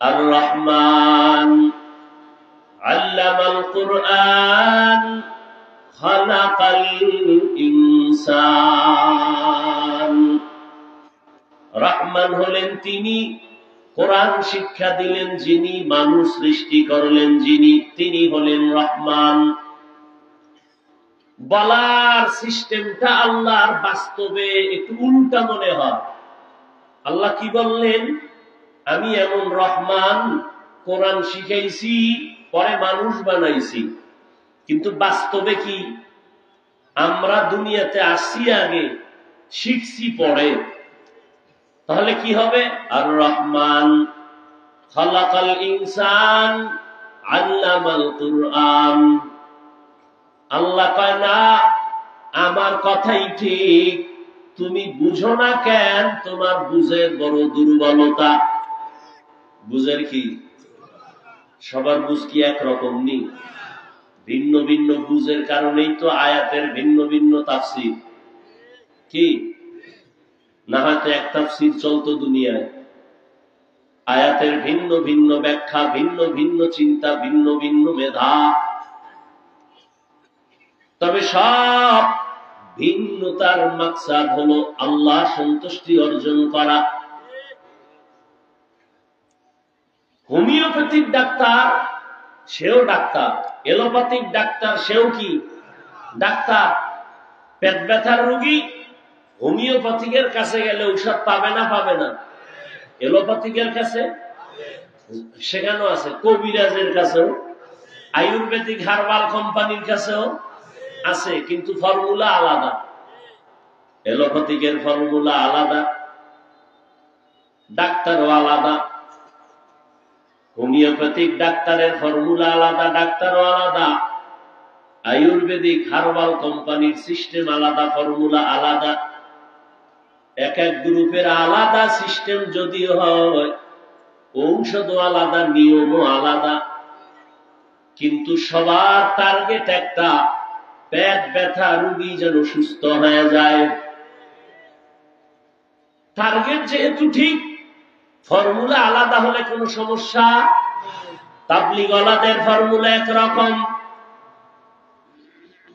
আর রহমান আল্লামাল কুরআন খালাকাল ইনসান। রহমান হলেন তিনি, কোরআন শিক্ষা দিলেন যিনি, মানুষ সৃষ্টি করলেন যিনি, তিনি হলেন রহমান। বলার সিস্টেমটা আল্লাহর বাস্তবে একটু উল্টা মনে হয়। আল্লাহ কি বললেন? আমি এমন রহমান, কোরআন শিখাইছি, পরে মানুষ বানাইছি। কিন্তু বাস্তবে কি? আমরা দুনিয়াতে আসছি আগে, শিখছি পরে। তাহলে কি হবে? আর রহমান খালাকাল ইনসান আল্লামাল কুরআন। আল্লাহ কয় না, আমার কথাই ঠিক, তুমি বুঝো না কেন? তোমার বুঝের বড় দুর্বলতা। বুঝের কি? সবার বুঝ কি একরকম নেই? ভিন্ন ভিন্ন বুঝের কারণেই তো আয়াতের ভিন্ন ভিন্ন তাফসীর। কি না হয়তো এক তাফসীর চলতো দুনিয়ায়। আয়াতের ভিন্ন ভিন্ন ব্যাখ্যা, ভিন্ন ভিন্ন চিন্তা, ভিন্ন ভিন্ন মেধা। তবে সব ভিন্নতার মাকসাদ হলো আল্লাহ সন্তুষ্টি অর্জন করা। হোমিওপ্যাথিক ডাক্তার সেও ডাক্তার, এলোপ্যাথিক ডাক্তার সেও কি ডাক্তার। পেট ব্যথার রোগী হোমিওপ্যাথিকের কাছে গেলে ঔষধ পাবে না? পাবে না? এলোপ্যাথিকের কাছে সেখানেও আছে, কবিরাজের কাছেও, আয়ুর্বেদিক হার্বাল কোম্পানির কাছেও আছে, কিন্তু ফর্মুলা আলাদা। এলোপ্যাথিকের ফর্মুলা আলাদা, ডাক্তারও আলাদা। হোমিওপ্যাথিক ডাক্তারের ফর্মুলা আলাদা, ডাক্তারও আলাদা। আয়ুর্বেদিক হার্বাল কোম্পানির সিস্টেম আলাদা, ফর্মুলা আলাদা। এক এক গ্রুপের আলাদা সিস্টেম যদিও হয়, ঔষধও আলাদা, নিয়মও আলাদা, কিন্তু সবার টার্গেট একটা, পেট ব্যথা রোগী যেন সুস্থ হয়ে যায়। টার্গেট যেহেতু ঠিক, ফর্মুলা আলাদা হলে কোনো সমস্যা। তাবলীগওয়ালাদের ফর্মুলা একরকম,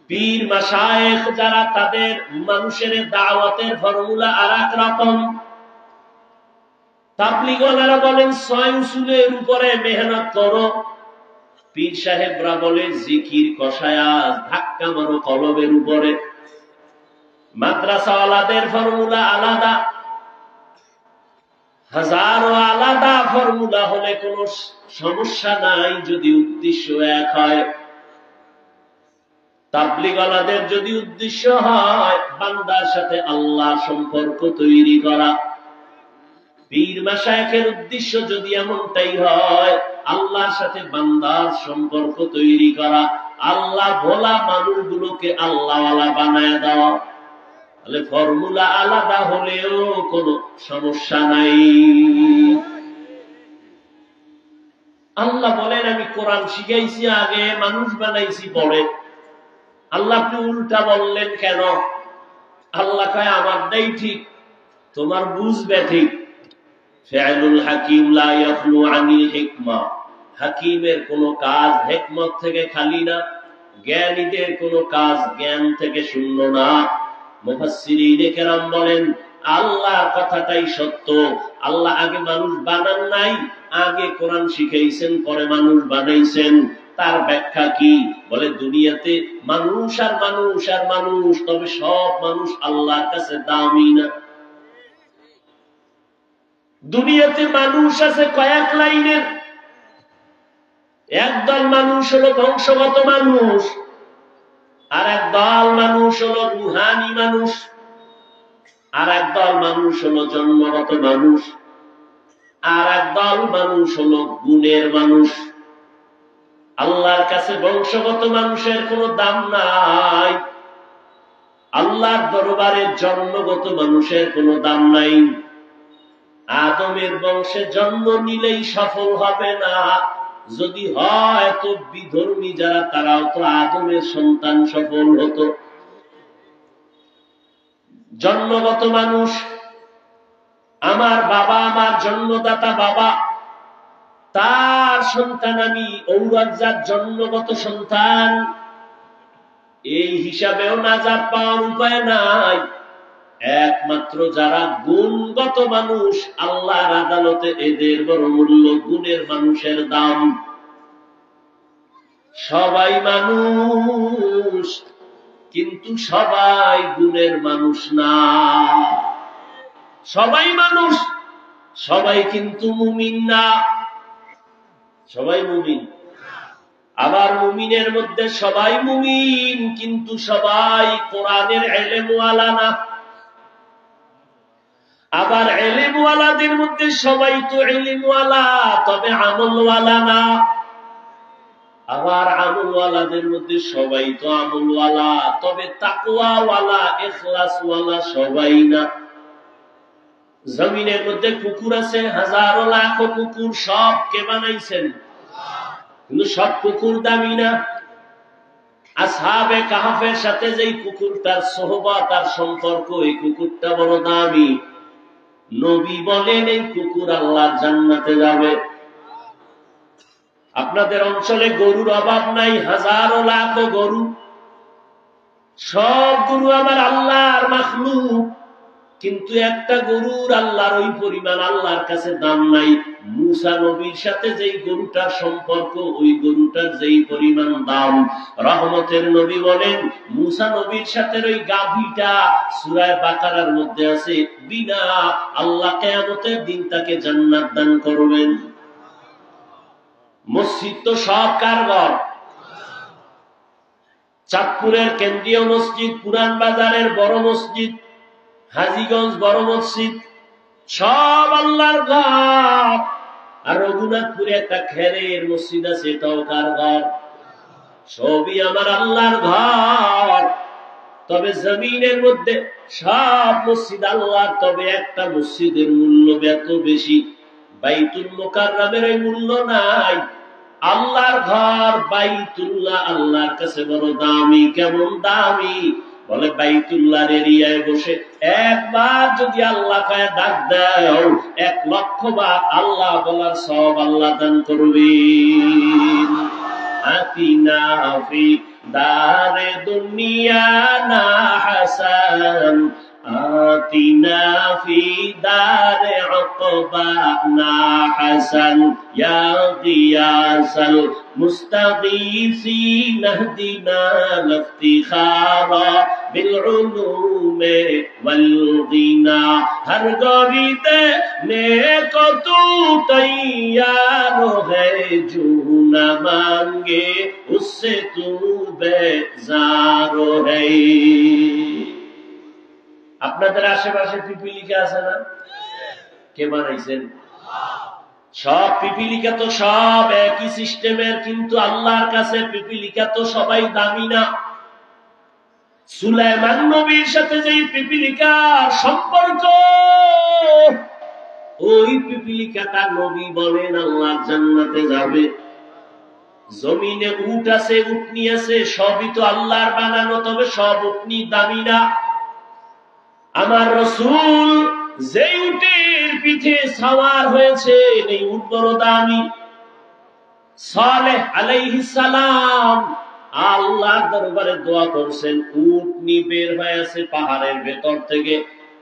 পীর মাশায়েখ যারা, তাদের মানুষের দাওয়াতের ফর্মুলা আর এক রকম। তাবলীগওয়ালারা বলেন ৬ উসুলের উপরে মেহনত করো, পীর সাহেবরা বলে জিকির কষায়া ধাক্কা মারো কলবের উপরে। মাদ্রাসাওয়ালাদের ফর্মুলা আলাদা, হাজারো আলাদা ফর্মুলা হলে কোনো সমস্যা নাই যদি উদ্দেশ্য এক হয়। তাবলীগওয়ালাদের যদি উদ্দেশ্য হয় বান্দার সাথে আল্লাহর সম্পর্ক তৈরি করা, পীর মাশায়েখের উদ্দেশ্য যদি এমনটাই হয় আল্লাহর সাথে বান্দার সম্পর্ক তৈরি করা, আল্লাহ ভোলা মানুষগুলোকে আল্লাহওয়ালা বানায় দেওয়া, তাহলে ফর্মুলা আলাদা হলেও কোনো সমস্যা নাই। আল্লাহ বলেন আমি কোরআন শিখাইছি আগে, মানুষ বানাইছি পরে। আল্লাহ আপনি উল্টা বললেন কেন? আল্লাহ কয় আমারটাই ঠিক, তোমার বুঝবে ঠিক। ফিআলুল হাকিম লা ইয়াখলু আনিল হিকমা। হাকিমের কোনো কাজ হিকমত থেকে খালি না, জ্ঞানীদের কোনো কাজ জ্ঞান থেকে শূন্য না। মুফাসসিরিনে কেরাম বলেন আল্লাহর কথাটাই সত্য। আল্লাহ আগে মানুষ বানান নাই, আগে কোরআন শিখাইছেন, পরে মানুষ বানাইছেন। তার ব্যাখ্যা কি? বলে দুনিয়াতে মানুষ আর মানুষ আর মানুষ, তবে সব মানুষ আল্লাহর কাছে দামি না। দুনিয়াতে মানুষ আছে কয়েক লাইনের। একদল মানুষ হলো বংশগত মানুষ, আর একদল মানুষ হলো রুহানি মানুষ, আর একদল মানুষ হলো জন্মগত মানুষ, আর একদল মানুষ হলো গুণের মানুষ। আল্লাহর কাছে বংশগত মানুষের কোনো দাম নাই, আল্লাহর দরবারে জন্মগত মানুষের কোনো দাম নাই। আদমের বংশে জন্ম নিলেই সফল হবে না, যদি হয় তো বিধর্মী যারা তারাও তো আদমের সন্তান, সফল হতো। জন্মগত মানুষ, আমার বাবা, আমার জন্মদাতা বাবা, সন্তান আমি, ঔরজাত জন্মগত সন্তান, এই হিসাবেও নাজাত পাওয়ার উপায় নাই। একমাত্র যারা গুণগত মানুষ, আল্লাহর আদালতে এদের বড় মূল্য, গুণের মানুষের দাম। সবাই মানুষ, কিন্তু সবাই গুণের মানুষ না। সবাই মানুষ, সবাই কিন্তু মুমিন না। সবাই মুমিন, আবার মুমিনের মধ্যে সবাই মুমিন, কিন্তু সবাই কোরআনের ইলমওয়ালা না। আবার ইলমওয়ালাদের মধ্যে সবাই তো ইলমওয়ালা, তবে আমলওয়ালা না। আবার আমলওয়ালাদের মধ্যে সবাই তো আমলওয়ালা, তবে তাকওয়াওয়ালা, ইখলাসওয়ালা সবাই না। জমিনের মধ্যে কুকুর আছে, হাজারো লাখো কুকুর, সব কে বানাইছেন? কিন্তু সব কুকুর দামি না। আসহাবে কাহফের সাথে যেই কুকুরটার সোহবত আর সম্পর্ক, এই কুকুরটা বড় দামি। নবী বলেন এই কুকুর আল্লাহর জান্নাতে যাবে। আপনাদের অঞ্চলে গরুর অভাব নাই, হাজারো লাখো গরু, সব গরু আমার আল্লাহর মাখলুক, কিন্তু একটা গরুর আল্লাহর ওই পরিমাণ আল্লাহর কাছে দাম নাই। মুসা নবীর সাথে যেই গরুটার সম্পর্ক, ওই গরুটার যেই পরিমাণ দাম, রহমতের নবী বলেন মুসা নবীর সাথে ওই গাভীটা সূরা বাকারার মধ্যে আছে, বিনা আল্লাহ কিয়ামতের দিন তাকে জান্নাত দান করবেন। মসজিদ তো সব কার ঘর? চাঁদপুরের কেন্দ্রীয় মসজিদ, পুরান বাজারের বড় মসজিদ, হাজীগঞ্জ বড় মসজিদ, সব আল্লাহর ঘর। আর রঘুনাথপুরে একটা খেরের মসজিদ আছে, এটাও কার ঘর? সবই আমার আল্লাহর ঘর। তবে জমিনের মধ্যে সব মসজিদ আল্লাহর, তবে একটা মসজিদের মূল্য এত বেশি, বাইতুল মুকাররমের ওই মূল্য নাই। আল্লাহর ঘর বাইতুল্লাহ আল্লাহর কাছে বড় দামি। কেমন দামি? বলে বাইতুল্লাহর এরিয়ায় বসে একবার যদি আল্লাহ কায়া ডাক দাও, 1,00,000 বার আল্লাহ বলার সব আল্লাহ দান করবেন। আতিনা ফি দারে দুনিয়া না হাসান, আতিনা ফি দারে উকবা না হাসান, ইয়া গিয়াসাল মুস্তাগীসিন ইহদিনা লিফতিখারা বিল উলুমে ওয়াল গিনা। হর গরিতে নেক তু তৈয়ার হ্যায়, জো না মাঙ্গে উসসে তু বেজার হ্যায়। আপনাদের আশেপাশে পিপিলিকা আছে না? কে বানাইছেন? সব পিপিলিকা তো সব একই সিস্টেমের, কিন্তু আল্লাহর কাছে পিপিলিকা তো সবাই দামি না। সুলাইমান নবীর সাথে যেই পিপিলিকার সম্পর্ক, ওই পিপিলিকাটা নবী বলেন আল্লাহর জান্নাতে যাবে। জমিনে উট আছে, উটনি আছে, সবই তো আল্লাহর বানানো, তবে সব উটনি দামি না। আমার রাসূল যেই উটের পিঠে সাওয়ার হয়েছে, এই উট বড় দামি। সালেহ আলাইহিস সালাম আল্লাহর দরবারে দোয়া করছেন, উটনি বের হয়েছে পাহাড়ের ভেতর থেকে,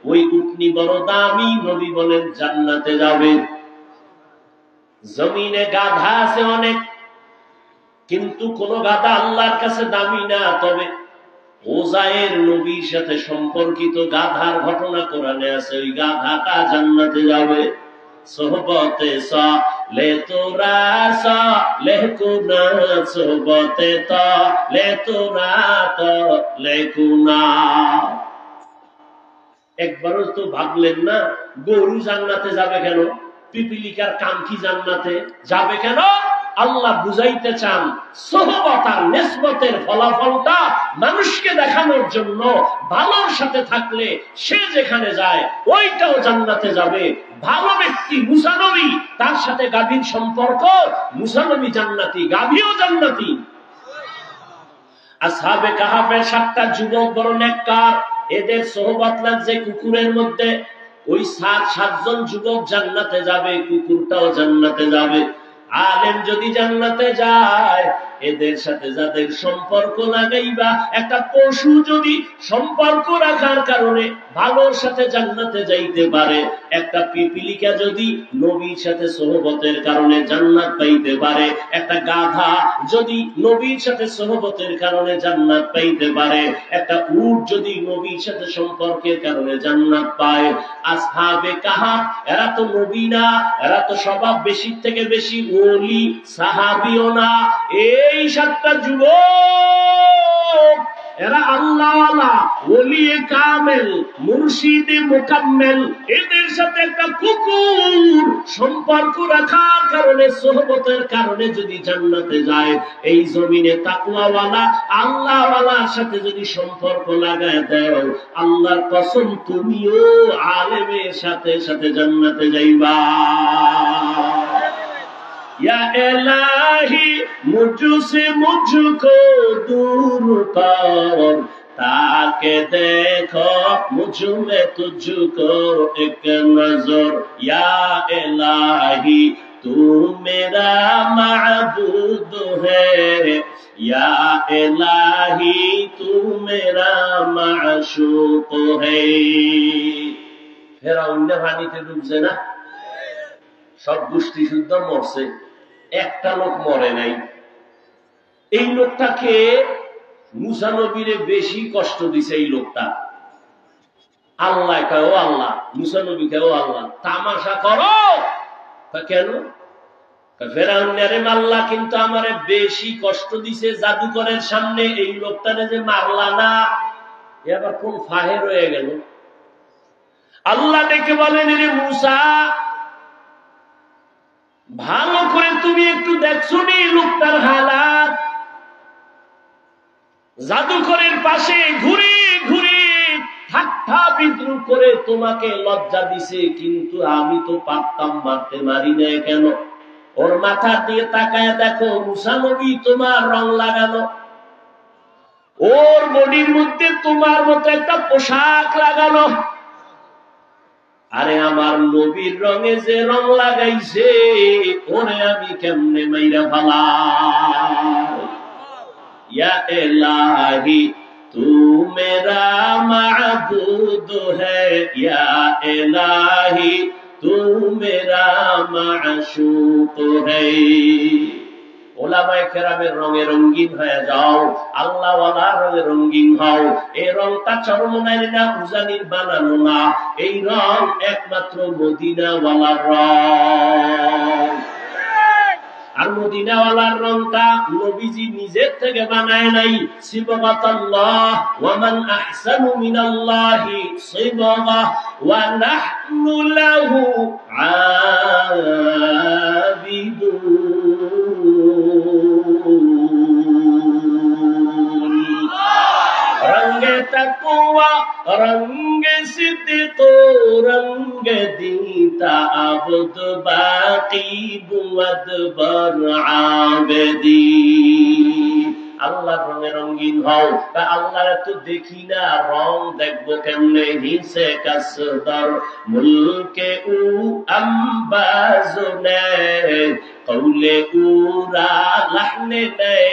ওই উটনি বড় দামি, নবী বলেন জান্নাতে যাবে। জমিনে গাধা আছে অনেক, কিন্তু কোন গাধা আল্লাহর কাছে দামি না। তবে ওজায়ের নবীর সাথে সম্পর্কিত গাধার ঘটনা কোরআনে আছে, ওই গাধাটা জান্নাতে যাবে। সোহবতে সালে তোরা সালেকুনা, সোহবতে তালে তোরা তালেকুনা। একবারও তো ভাবলেন না গরু জান্নাতে যাবে কেন? পিপিলিকার কাম কি জান্নাতে যাবে কেন? আল্লাহ বুঝাইতে চান সোহবত আর নিসবতের ফলাফলটা মানুষকে দেখানোর জন্য, ভালোর সাথে থাকলে সে যেখানে যায় ওইটাও জান্নাতে যাবে। ভালো ব্যক্তি মুসা নবী, তার সাথে গাভীর সম্পর্ক, মুসা নবী জান্নাতি, গাভীও জান্নাতি। আসহাবে কাহাফের 7টা যুবক বড় নেককার, এদের সোহবত লাগছে কুকুরের মধ্যে। ওই 7 জন যুবক জান্নাতে যাবে, কুকুরটাও জান্নাতে যাবে। আলেম যদি জান্নাতে যায়, এদের সাথে যাদের সম্পর্ক লাগাইবা, একটা পশু যদি সম্পর্ক রাখার কারণে ভালোর সাথে জান্নাতে যাইতে পারে, একটা পিপিলিকা যদি নবীর সাথে সোহবতের কারণে জান্নাত পাইতে পারে, একটা গাধা যদি নবীর সাথে সোহবতের কারণে জান্নাত পাইতে পারে, একটা উট যদি নবীর সাথে সম্পর্কের কারণে জান্নাত পায়, আসহাবে কাহাফ এরা তো নবী না, এরা তো স্বভাব বেশি থেকে বেশি ওলি সাহাবিও না, এই 7টা যুবক এরা আল্লাহওয়ালা ওলিয়ে কামেল মুর্শিদে মুকাম্মেল, এদের সাথে একটা কুকুর সম্পর্ক রাখার কারণে সোহবতের কারণে যদি জান্নাতে যায়, এই জমিনে তাকওয়াওয়ালা আল্লাহওয়ালার সাথে যদি সম্পর্ক লাগায় দাও, আল্লাহর কসম তুমিও আলেমের সাথে সাথে জান্নাতে যাইবা। या इलाही मुझसे मुझको दूर कर, ताके देखो मुझ में तुझको एक नजर, या इलाही तू मेरा माबूद है, या इलाही तू मेरा माशूक है। ফেরাউন পানিতে ডুবছে না, সব গোষ্ঠী শুদ্ধ মরছে, একটা লোক মরে নাই। এই লোকটাকে মুসা নবীরে বেশি কষ্ট দিছে। এই লোকটা আল্লাহ কয়, ও আল্লাহ, মুসা নবী কয়, ও আল্লাহ, তামাশা করো। কেন? ফেরাউনের আল্লাহ কিন্তু আমারে বেশি কষ্ট দিছে জাদুকরের সামনে, এই লোকটারে যে মারলা না, এবার কোন ফাহে রয়ে গেল। আল্লাহ ডেকে বলেন, রে মুসা, ভালো করে তুমি একটু দেখছো নি লোকটার হালাত, জাদুকরের পাশে ঘুরে ঘুরে ঠাট্টা বিদ্রুপ করে তোমাকে লজ্জা দিছে, কিন্তু আমি তো পারতাম মারতে, মারি নাই কেন? ওর মাথা দিয়ে তাকায় দেখো, মুসা নবী তোমার রং লাগানো, ওর বডির মধ্যে তোমার মতো একটা পোশাক লাগানো। আরে আমার নবীর রঙে যে রং লাগাইছে, ওরে আমি কেমনে মাইরা ফালাই? ইয়া ইলাহি তু মেরা মাবুদ হ্যায়, ইয়া ইলাহি তু মেরা মাশূক হ্যায়। ওলামায়ে কেরামের রঙে রঙিন হয়ে যাও, আল্লাহওয়ালার রঙে রঙিন হও। এই রংটা চরমনাইর না, উজানির বানানো না, এই রং একমাত্র মদিনাওয়ালার রং। আর মদিনাওয়ালার রংটা নবীজি নিজের থেকে বানায় নাই। সিবগাতাল্লাহ ওয়া মান আহসানু মিনাল্লাহি সিবগা ওয়া নাহনু লাহু আবিদুন। রঙ্গে তাকওয়া রঙ্গে সিদ্দিক রঙ্গে দিতা আবদ বাকি বুয়াদ বর আবেদি। আল্লাহর রঙে রঙিন হও। আল্লাহর তো দেখি না, রং দেখবো কেমনে? হিসে কাসদর মুলকে উ আম্বাজনে কৌলে উরা লাহনে নেই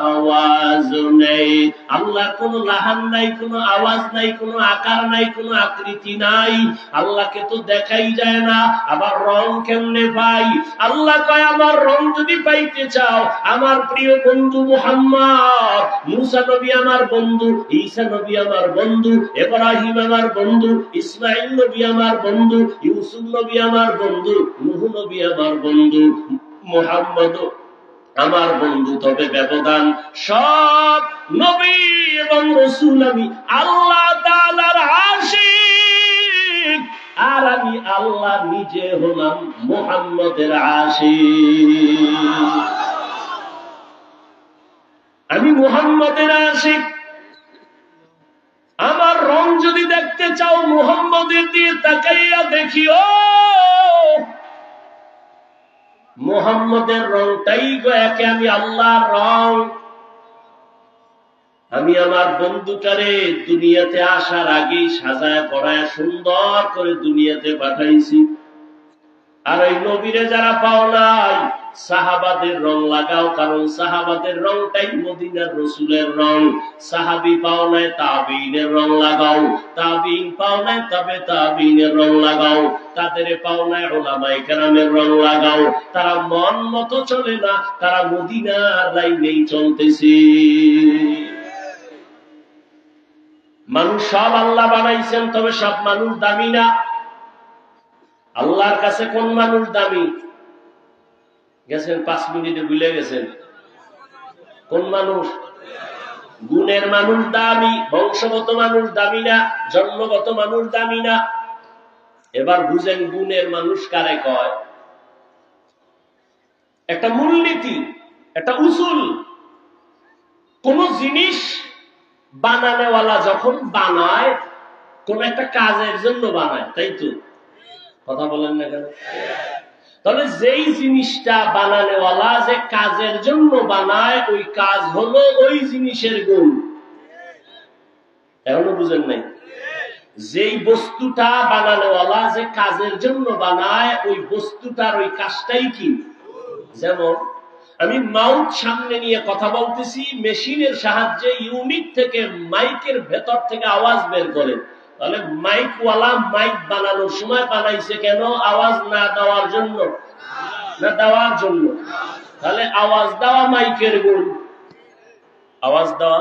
আওয়াজ নেই। আল্লাহর কোন লাহান নাই, কোন আওয়াজ নাই, কোন আকার নাই, কোন আকৃতি নাই। আল্লাহকে তো দেখাই যায় না, আবার রং কেমনে পাই? আল্লাহ কয়, আমার রং যদি পাইতে চাও, আমার প্রিয় বন্ধু মুহাম্মদ, মুসা নবী আমার বন্ধু, ঈসা নবী আমার বন্ধু, ইব্রাহিম আমার বন্ধু, ইসমাঈল নবী আমার বন্ধু, ইউসুফ নবী আমার বন্ধু, নূহ নবী আমার বন্ধু, মুহাম্মদ আমার বন্ধু। তবে ব্যবধান, সব নবী এবং রাসূল আমি আল্লাহ তাআলার আশিক, আর আমি আল্লাহ নিজে হলাম মুহাম্মদের আশিক। আমি মুহাম্মদের আশিক। আমার রং যদি দেখতে চাও, মুহাম্মদের দিয়ে তাকাইয়া দেখিও। মুহাম্মদের রংটাই একে, আমি আল্লাহর রং। আমি আমার বন্ধুটারে দুনিয়াতে আসার আগেই সাজায় পড়ায় সুন্দর করে দুনিয়াতে পাঠাইছি। আর ওই নবীরে যারা পাও নাই, সাহাবাদের রং লাগাও, কারণ সাহাবাদের রংটাই মদিনার রাসূলের রং। সাহাবী পাও নাই, তাবিঈনের রং লাগাও। তাবিঈন পাও নাই, তবে তাবিঈনের রং লাগাও। তাদের পাও নাই, উলামায়ে কেরামের রং লাগাও। তারা মন মতো চলে না, তারা মদিনার লাইনেই চলতেছে। মানুষ সব আল্লাহ বানাইছেন, তবে সব মানুষ দামি না। আল্লাহর কাছে কোন মানুষ দামি? গেছেন 5 মিনিটে ভুলে গেছেন। কোন মানুষ? গুণের মানুষ দামি, বংশগত মানুষ দামি না, জন্মগত মানুষ দামি না। এবার বুঝেন গুণের মানুষ কারে কয়। একটা মূলনীতি, একটা উসুল। কোন জিনিস বানানোওয়ালা যখন বানায়, কোন একটা কাজের জন্য বানায়, তাই তো? কথা বলেন না কেন? তাহলে যেই জিনিসটা বানানোওয়ালা যে কাজের জন্য বানায়, ওই কাজ হলো ওই জিনিসের গুণ। এখনো বুঝেন নাই? যেই বস্তুটা বানানোওয়ালা যে কাজের জন্য বানায়, ওই বস্তুটার ওই কাজটাই কি? যেমন আমি মাউথ সামনে নিয়ে কথা বলতেছি, মেশিনের সাহায্যে ইউনিট থেকে মাইকের ভেতর থেকে আওয়াজ বের করে। তাহলে মাইকওয়ালা মাইক বানানোর সময় বানাইছে কেন? আওয়াজ না দেওয়ার জন্য না দেওয়ার জন্য? তাহলে আওয়াজ দেওয়া মাইকের গুণ, আওয়াজ দেওয়া।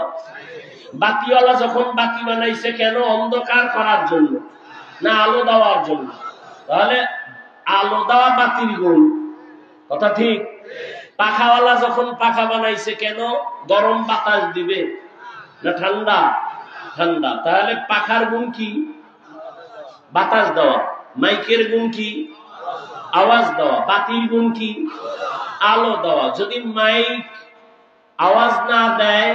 বাতিওয়ালা যখন বাতি বানাইছে কেন? অন্ধকার করার জন্য না আলো দেওয়ার জন্য? তাহলে আলো দেওয়া বাতির গুণ। কথা ঠিক? পাখাওয়ালা যখন পাখা বানাইছে কেন? গরম বাতাস দিবে না ঠান্ডা? ঠান্ডা। তাহলে পাখার গুণ কি? বাতাস দেওয়া। মাইকের গুণ কি? আওয়াজ দেওয়া। বাতির গুণ কি? আলো দেওয়া। যদি মাইক আওয়াজ না দেয়,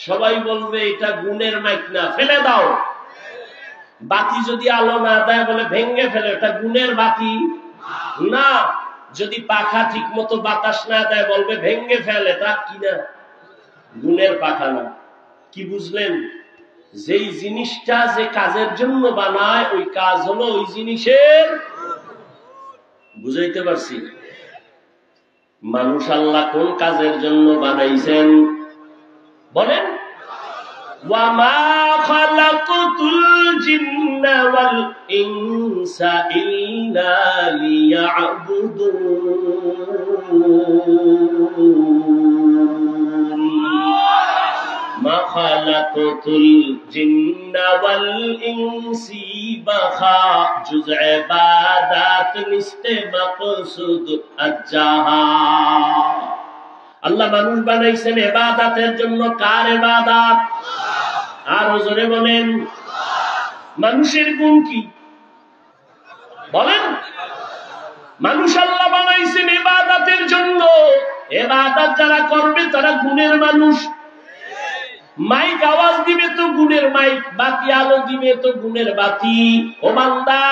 সবাই বলবে এটা গুণের মাইক না, ফেলে দাও। বাতি যদি আলো না দেয়, বলে ভেঙ্গে ফেলে, এটা গুণের বাতি না। যদি পাখা ঠিক মতো বাতাস না দেয়, বলবে ভেঙ্গে ফেল, এটা কি না? গুণের পাখা না। কি বুঝলেন? যেই জিনিসটা যে কাজের জন্য বানায়, ওই কাজ হলো ওই জিনিসের। বুঝাইতে পারছি? মানুষ আল্লাহ কোন কাজের জন্য বানাইছেন বলেন? وَمَا خَلَقْتُ الْجِنَّ وَالْإِنسَ إِلَّا لِيَعْبُدُونِ مَا خَلَقْتُ الْجِنَّ وَالْإِنسِ بَخَا جُزْء عبادات نِسْتِ مقصود الجہا। আল্লাহ মানুষ বানাইছেন ইবাদতের জন্য। কার ইবাদত? আর জোরে বলেন। মানুষের গুণ কি বলেন? মানুষ আল্লাহ বানাইছেন ইবাদতের জন্য। ইবাদত যারা করবে তারা গুণের মানুষ। মাইক আওয়াজ দিবে তো গুণের মাইক, বাতি আলো দিবে তো গুণের বাতি। ও বান্দা,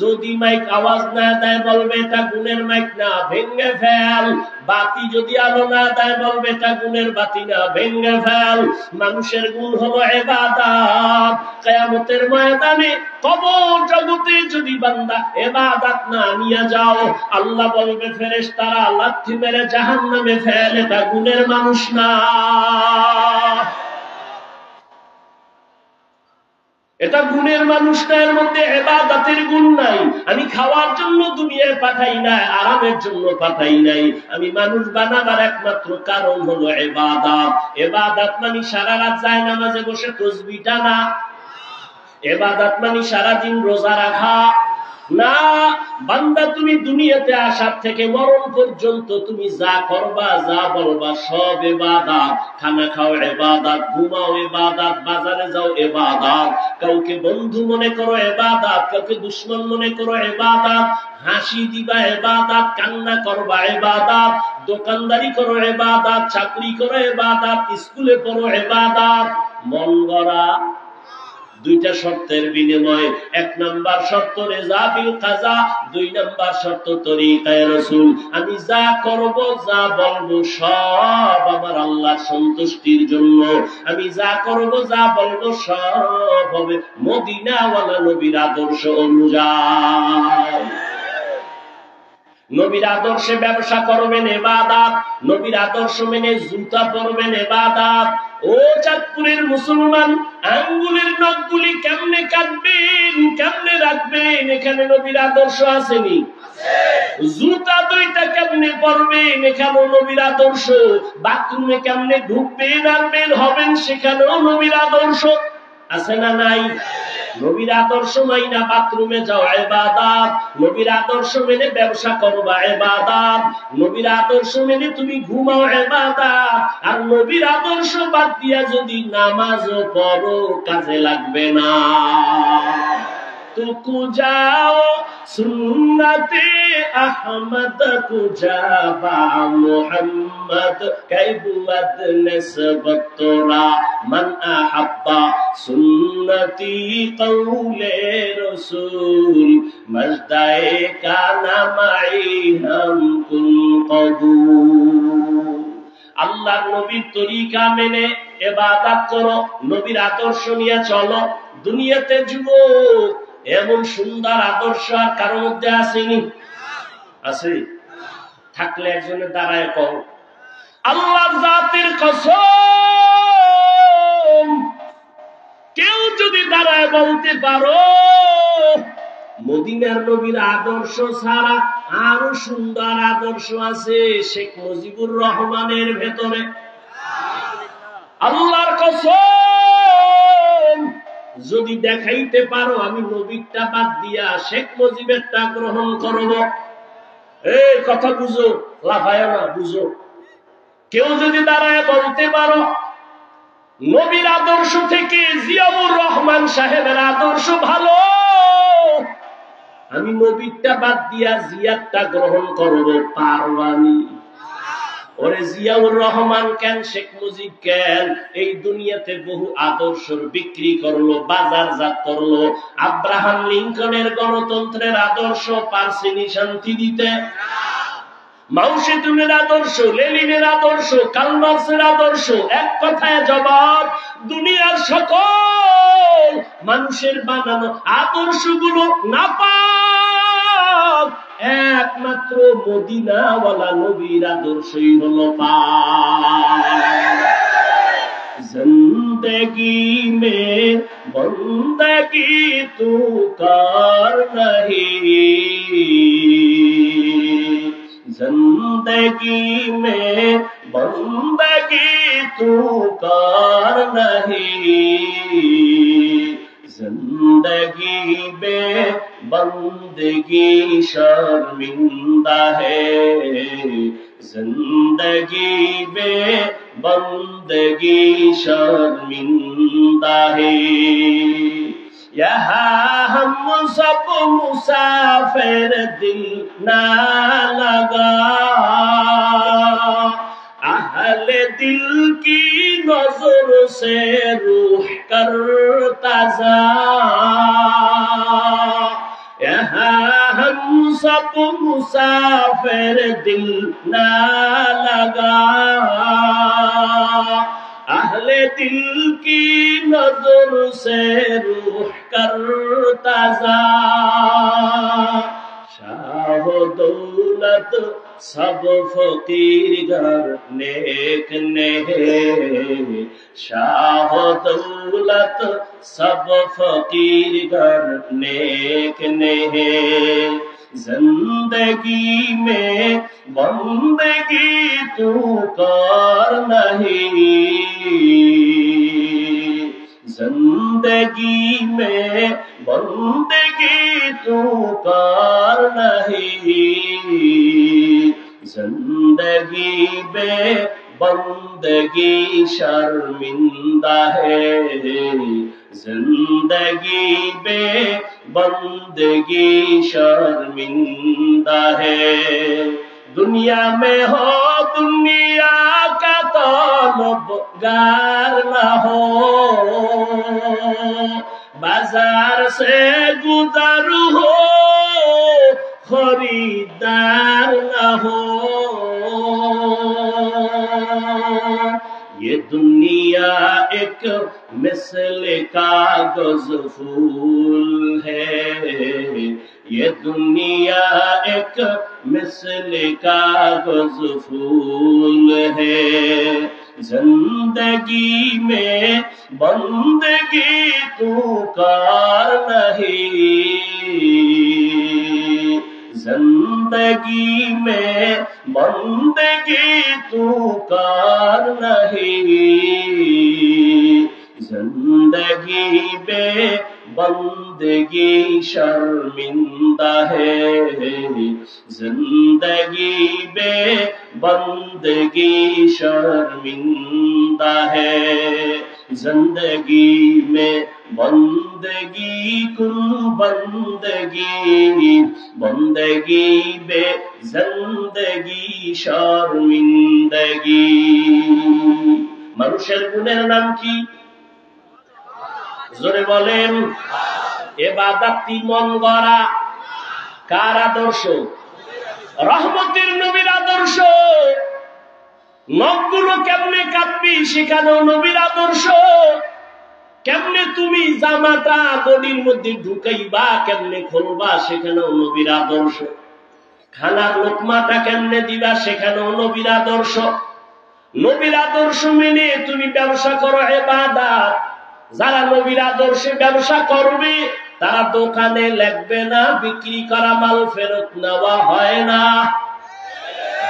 যদি মাইক আওয়াজ না দেয়, বলবে এটা গুণের মাইক না, ভেঙ্গে ফেল। বাতি যদি আলো না দেয়, বলবে এটা গুণের বাতি না, ভেঙ্গে ফেল। মানুষের গুণ হলো ইবাদত। কিয়ামতের ময়দানে কবর জগতে যদি বান্দা ইবাদত না নিয়ে যাও, আল্লাহ বলবে ফেরেশতারা লাথি মেরে জাহান্নামে ফেল, এটা গুণের মানুষ না। এটা গুণের মানুষ না, এর মধ্যে ইবাদতের গুণ নাই। আমি খাওয়ার জন্য দুনিয়ায় পাঠাই নাই, আরামের জন্য পাঠাই নাই। আমি মানুষ বানাবার একমাত্র কারণ হলো ইবাদত। ইবাদত মানে সারা রাত যায় নামাজে বসে তাসবিহ টানা। ইবাদত মানে সারাদিন রোজা রাখা না। বান্দা, তুমি দুনিয়াতে আসার থেকে মরণ পর্যন্ত তুমি যা করবা, যা বলবা, সব ইবাদত। খানা খাও ইবাদত, ঘুমাও ইবাদত, বাজারে যাও ইবাদত, কাউকে বন্ধু মনে করো ইবাদত, কাউকে দুশমন মনে করো ইবাদত, হাসি দিবা ইবাদত, কান্না করবা ইবাদত, দোকানদারি করো ইবাদত, চাকরি করো ইবাদত, স্কুলে পড়ো ইবাদত। মন গড়া দুইটা শর্তের বিনিময়ে। 1 নাম্বার শর্ত রেজা বিল কাজা, 2 নাম্বার শর্ত তরিকায়ে রাসূল। আমি যা করব, যা বলবো, সব আমার আল্লাহর সন্তুষ্টির জন্য। আমি যা করব, যা বলবো, সব হবে মদিনাওয়ালা নবীর আদর্শ অনুযায়ী। নবীর আদর্শে ব্যবসা করবেন ইবাদত, নবীর আদর্শ মেনে জুতা পরবেন ইবাদত। ও চাঁদপুরের মুসলমান, আঙ্গুলের নখগুলি কেমনে কাটবেন, কেমনে রাখবেন, এখানে নবীর আদর্শ আসেনি? জুতা দুইটা কেমনে পরবেন, এখানেও নবীর আদর্শ। বাথরুমে কেমনে ঢুকবেন আর বের হবেন, সেখানেও নবীর আদর্শ আছে না নাই? নবীর আদর্শ মাইনা বাথরুমে যাও ইবাদত, নবীর আদর্শ মেনে ব্যবসা করবা ইবাদত, নবীর আদর্শ মেনে তুমি ঘুমাও ইবাদত। আর নবীর আদর্শ বাদ দিয়া যদি নামাজও পড়ো, কাজে লাগবে না। तुकु जाओ सुन्नते अहमद कुजाबा मोहम्मद कैबुवद नस्बत तोरा मन अहब्बा सुन्नती कौले रसूल मजदाए का नमाई हम कुन कबूल। আল্লাহর নবীর তরিকা মেনে ইবাদত করো, নবীর আদর্শ নিয়ে চলো। দুনিয়াতে যুবক এমন সুন্দর আদর্শ আর কারো মধ্যে আসেনি? আছে? থাকলে একজনের দাঁড়ায় কও আল্লাহর জাতের কসম, কেউ যদি দাঁড়ায় বলতে পারো মদিনার নবীর আদর্শ ছাড়া আরো সুন্দর আদর্শ আছে শেখ মুজিবুর রহমানের ভেতরে, আল্লাহর কসম যদি দেখাইতে পারো আমি নবীরটা বাদ দিয়া শেখ মুজিবেরটা গ্রহণ করব, এই কথা বুঝো, লাফায় না, বুঝো। কেউ যদি দাঁড়ায় বলতে পারো নবীর আদর্শ থেকে জিয়াউর রহমান সাহেবের আদর্শ ভালো, আমি নবীরটা বাদ দিয়া জিয়ারটা গ্রহণ করব, পারবানি? ওরে জিয়াউর রহমান কেন, শেখ মুজিব কেন, এই দুনিয়াতে বহু আদর্শ বিক্রি করলো, বাজারজাত করলো। আব্রাহাম লিঙ্কনের গণতন্ত্রের আদর্শ পারছিনি শান্তি দিতে? মাও সেতুনের আদর্শ, লেনিনের আদর্শ, কার্ল মার্ক্সের আদর্শ, এক কথায় জবাব, দুনিয়ার সকল মানুষের বানানো আদর্শগুলো নাপাক, একমাত্র মদিনাওয়ালা নবীর আদর্শই হলো পাক। जिंदगी में बंदगी तू कर नहीं, जिंदगी में बंदगी तू कर नहीं, जिंदगी में बंदगी शर्मिंदा है, जिंदगी में बंदगी शर्मिंदा है। यहाँ हम सब मुसाफिर दिल ना लगा, अहले दिल की नजर से रूह करता जा, यहाँ हम सब मुसाफिर दिल ना लगा, अहले दिल की नजर से रूह करता जा, शाह दौलत सब फकीर घर नेक नेहे, शाह दौलत सब फकीर घर नेक नेहे, जिंदगी में बंदगी तू कर नहीं, जिंदगी में बंदगी तू कर नहीं, जिंदगी में बंदगी शर्मिंदा है, जिंदगी में बंदगी शर्मिंदा है। दुनिया में हो दुनिया का तलबगार न हो, बाजार से गुजर हो खरीदार न हो, ये दुनिया एक मिसल कागज फूल है, ये दुनिया एक मिसल कागज फूल है, जिंदगी में बंदगी तू कर नहीं, जिंदगी में बंदगी तू कर नहीं, जिंदगी में बंदगी शर्मिंदा है, जिंदगी में बंदगी शर्मिंदा है, जिंदगी में बंदगी कुन बंदगी, बंदगी बे जिंदगी शर्मिंदगी। মানুষের গুণের নাম কি? জোরে বলেন। ইবাদতটি মন গড়া। কার আদর্শ? রহমতের নবীর আদর্শ। নখগুলো কেমনে কাটবি সেখানেও নবীর আদর্শ। কেমনে তুমি জামাটা বডির মধ্যে ঢুকাইবা, কেমনে খুলবা সেখানেও নবীর আদর্শ। খানার লোকমাটা কেমনে দিবা সেখানেও নবীর আদর্শ। নবীর আদর্শ মেনে তুমি ব্যবসা করো ইবাদত। যারা নবীর আদর্শে ব্যবসা করবে তারা দোকানে লাগবে না, বিক্রি করা মাল ফেরত নেওয়া হয় না।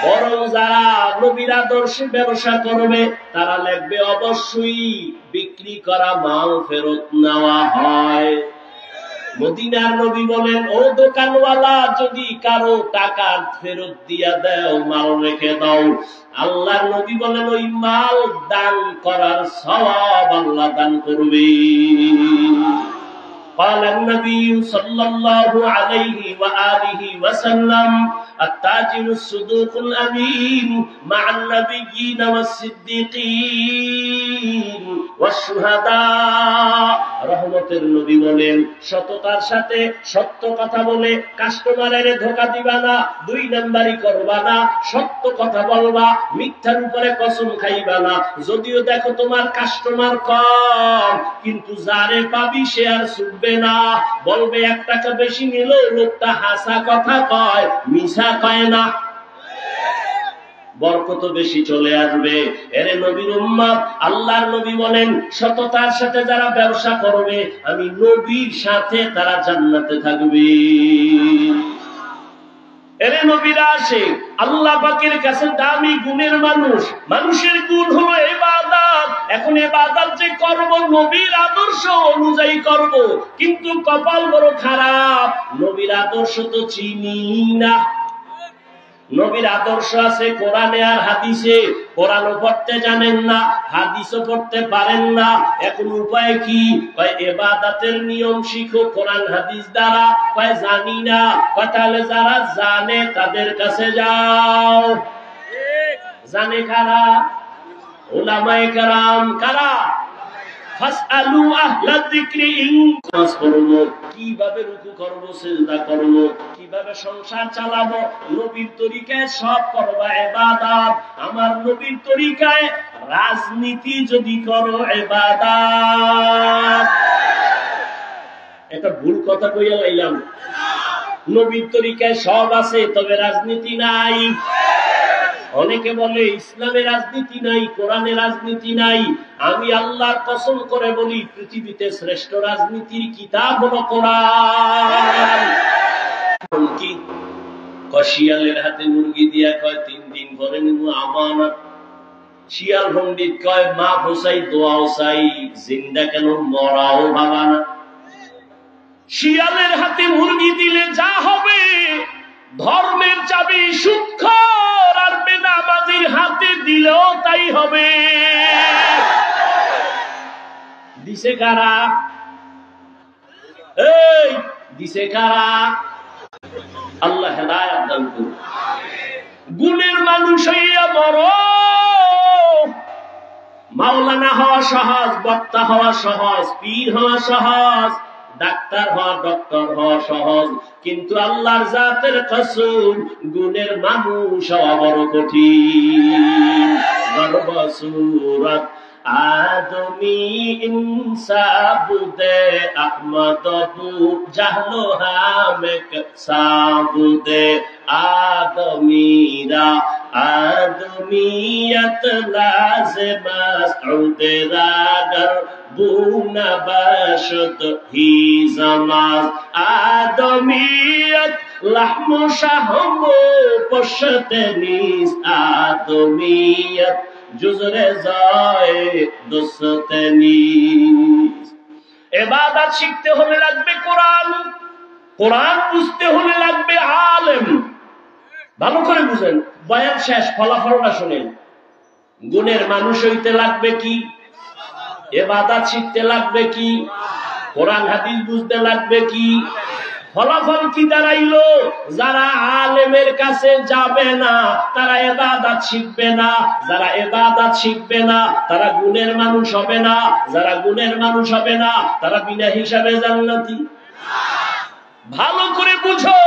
বরং যারা নবীর আদর্শে ব্যবসা করবে তারা লাগবে অবশ্যই বিক্রি করা মাল ফেরত নেওয়া হয়। মদিনার নবী বলেন, ও দোকানওয়ালা, যদি কারো টাকা ফেরত দিয়া দাও, মাল রেখে দাও, আল্লাহর নবী বলেন ওই মাল দান করার সওয়াব আল্লাহ দান করবে। قال النبي صلى الله عليه وآله وسلم التاجر الصدوق الأمين مع النبيين والصديقين والشهداء। রহমতের নবী বলেন, সততার সাথে সত্য কথা বলে কাস্টমারের ধোঁকা দিবা না, দুই নাম্বারি করবা না, সত্য কথা বলবা, মিথ্যার উপরে কসম খাইবা না। যদিও দেখো তোমার কাস্টমার কম, কিন্তু যারে পাবি সে আর ছুটবে না, বলবে 1 টাকা বেশি নিল, লোকটা হাসা কথা কয়, মিছা কয় না, বরকত বেশি চলে আসবে। এরে নবীর উম্মত, আল্লাহর নবী বলেন, সততার সাথে যারা ব্যবসা করবে আমি নবীর সাথে তারা জান্নাতে থাকবে। এরে নবীরা আসে আল্লাহ পাকের কাছে দামি গুণের মানুষ। মানুষের গুণ হলো ইবাদত। এখন ইবাদত যে করব নবীর আদর্শ অনুযায়ী করব, কিন্তু কপাল বড় খারাপ, নবীর আদর্শ তো চিনি না। নবীর আদর্শ আছে কোরআনে আর হাদিসে, কোরআনও পড়তে জানেন না, হাদিসও পড়তে পারেন না। এখন উপায় কি? কয় ইবাদতের নিয়ম শিখো কোরআন হাদিস দ্বারা। কয় জানি না। কয় তাহলে যারা জানে তাদের কাছে যাও। জানে কারা? উলামায়ে কেরাম। কারা? ফাসআলু আহলা যিকরি ইন কুনতুম। কিভাবে রুকু করব, সিজদা করব, কিভাবে সংসার চালাবো, নবীর তরিকায় সব করবা ইবাদত। আমার নবীর তরিকায় রাজনীতি যদি করো ইবাদত। এটা ভুল কথা কইয়া লাইলাম। নবীর তরিকায় সব আছে, তবে রাজনীতি নাই। অনেকে বলে ইসলামে রাজনীতি নাই, কোরআনে রাজনীতি নাই। আমি আল্লাহর কসম করে বলি, পৃথিবীতে শ্রেষ্ঠ রাজনীতির কিতাব হলো কোরআন। কি শিয়ালের হাতে মুরগি দিয়া কয় 3 দিন পরে নিব আমানত। শিয়াল পণ্ডিত কয় মা হোসাই দোয়াও চাই, জিন্দা কেন মরাও ভাবা না। শিয়ালের হাতে মুরগি দিলে যা হবে, ধর্মের চাবি সুদখোর আর বেনামাজির হাতে দিলেও তাই হবে। দিছে কারা? এই দিছে কারা? আল্লাহ হেদায়েত দান করুন। গুণের মানুষ হইয়া মরো। মাওলানা হওয়া সহজ, বক্তা হওয়া সহজ, পীর হওয়া সহজ, ডাক্তার হওয়া, ডক্টর হওয়া সহজ, কিন্তু আল্লাহর জাতের কসম গুণের মানুষ হওয়া বড় কঠিন। গর্ব সুরত आदमी इंसाबुदे अहमदबू जहलो हामेक साबुदे आदमीरा आदमीयत लाज़िमस उदरागर बूना बशत ही जमास आदमीयत लहमो शहमो पशते नीस आदमीयत जुजरे जाए दोस्ते नीस। इबादत শিখতে হলে লাগবে কোরআন, কোরআন বুঝতে হলে লাগবে আলেম। ভালো করে বুঝেন, বয়ান শেষ, ফলাফলটা শুনেন। গুণের মানুষ হইতে লাগবে কি? ইবাদত শিখতে লাগবে কি? কোরআন হাদিস বুঝতে লাগবে কি? ফলাফল কি দাঁড়াইলো? যারা আলেমের কাছে যাবে না তারা ইবাদত শিখবে না, যারা ইবাদত শিখবে না তারা গুণের মানুষ হবে না, যারা গুণের মানুষ হবে না তারা বিনা হিসাবে জান্নাতি। ভালো করে বুঝো,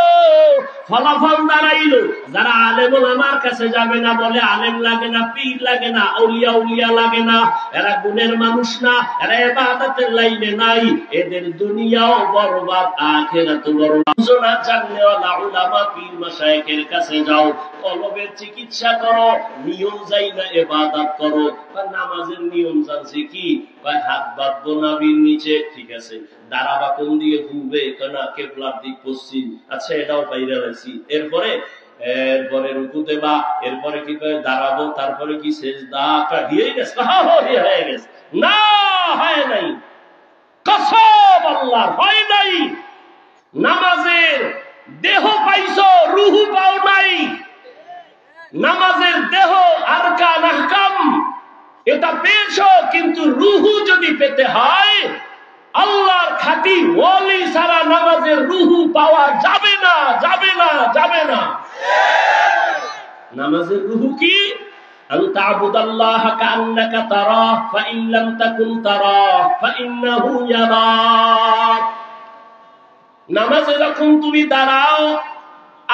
ফলাফল দাঁড়াইলো যারা আলেম আমার কাছে যাবে না, বলে আলেম লাগে না, পীর লাগে না, আউলিয়া উলিয়া লাগে না, এরা গুণের মানুষ না, এরা ইবাদতের লাইনে নাই, এদের দুনিয়াও বরবাদ আখিরাতও বরবাদ। বুঝোনা, জাননেওয়ালা উলামা পীর মাশায়েখের কাছে যাও, কলবের চিকিৎসা করো, নিয়ম যাই না ইবাদত করো। নামাজের নিয়ম জানছে কি? হাত বাঁধবো নাভির নিচে, ঠিক আছে। দাঁড়াবা কোন দিকে ঘুরবে? না কেবলার দিক পশ্চিম, আচ্ছা এটাও বাইরে রয়েছি। এরপরে রুকু দেবা, এরপরে কি করে দাঁড়াবো, তারপরে কি সেজদা হয়ে গেছে? হয়ে গেছে না, হয় নাই, কসম আল্লাহর হয় নাই। নামাজের দেহ পাইছো, রুহু পাও নাই। নামাজের দেহ আরকান আহকাম এটা পেয়েছো, কিন্তু রুহু যদি পেতে হয় আল্লাহর খাঁটি ওয়ালি ছাড়া নামাজের রুহু পাওয়া যাবে না, যাবে না, যাবে না। নামাজের রুহু কি? আন তা'বুদাল্লাহা কাআন্নাকা তারাহ ফাইন লাম তাকুন তারাহ ফাইন্নাহু ইয়ারাক। নামাজে যখন তুমি দাঁড়াও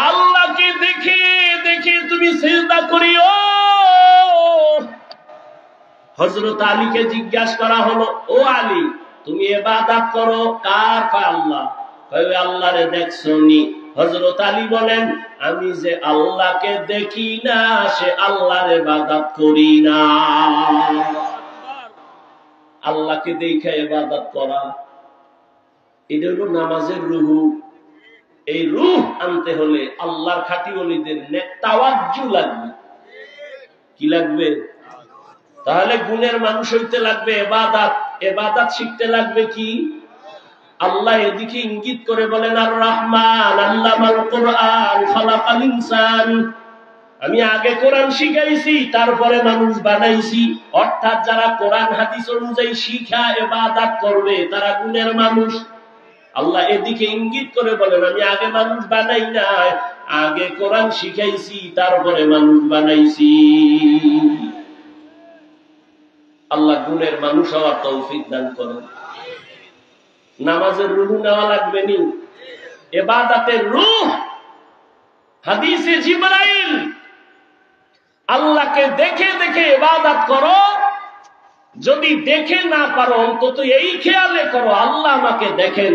আল্লাহকে দেখে দেখে তুমি সিজদা করিও। হযরত আলীকে জিজ্ঞাসা করা হলো, ও আলী তুমি ইবাদত করো কার? আল্লাহ। কয় আল্লাহরে দেখছনি? হযরত আলী বলেন, আমি যে আল্লাহকে দেখি না সে আল্লাহর ইবাদত করি না। আল্লাহকে দেখে ইবাদত করা, এটা হলো নামাজের রুহু। এই রূহ আনতে হলে আল্লাহর খাঁটি ওলিদের নেক তাওয়াজ্জু লাগবে। কি লাগবে? তাহলে গুণের মানুষ হইতে লাগবে ইবাদত, ইবাদত শিখতে লাগবে কি? আল্লাহ এদিকে ইঙ্গিত করে বলেন, আর রহমান আল্লামাল কোরআন খালাকাল ইনসান। আমি আগে কোরআন শিখাইছি, তারপরে মানুষ বানাইছি। অর্থাৎ যারা কোরআন হাদিস অনুযায়ী শিখা ইবাদত করবে তারা গুণের মানুষ। আল্লাহ এদিকে ইঙ্গিত করে বলেন, আমি আগে মানুষ বানাই নাই, আগে কোরআন শিখাইছি তারপরে মানুষ বানাইছি। আল্লাহ গুণের মানুষ হওয়ার তৌফিক দান করেন। নামাজের রুহু নেওয়া লাগবে নি, ইবাদতের রূহ। হাদিসে জিবরাইল, আল্লাহকে দেখে দেখে ইবাদত করো, যদি দেখে না পারো অন্তত এই খেয়ালে করো আল্লাহ আমাকে দেখেন।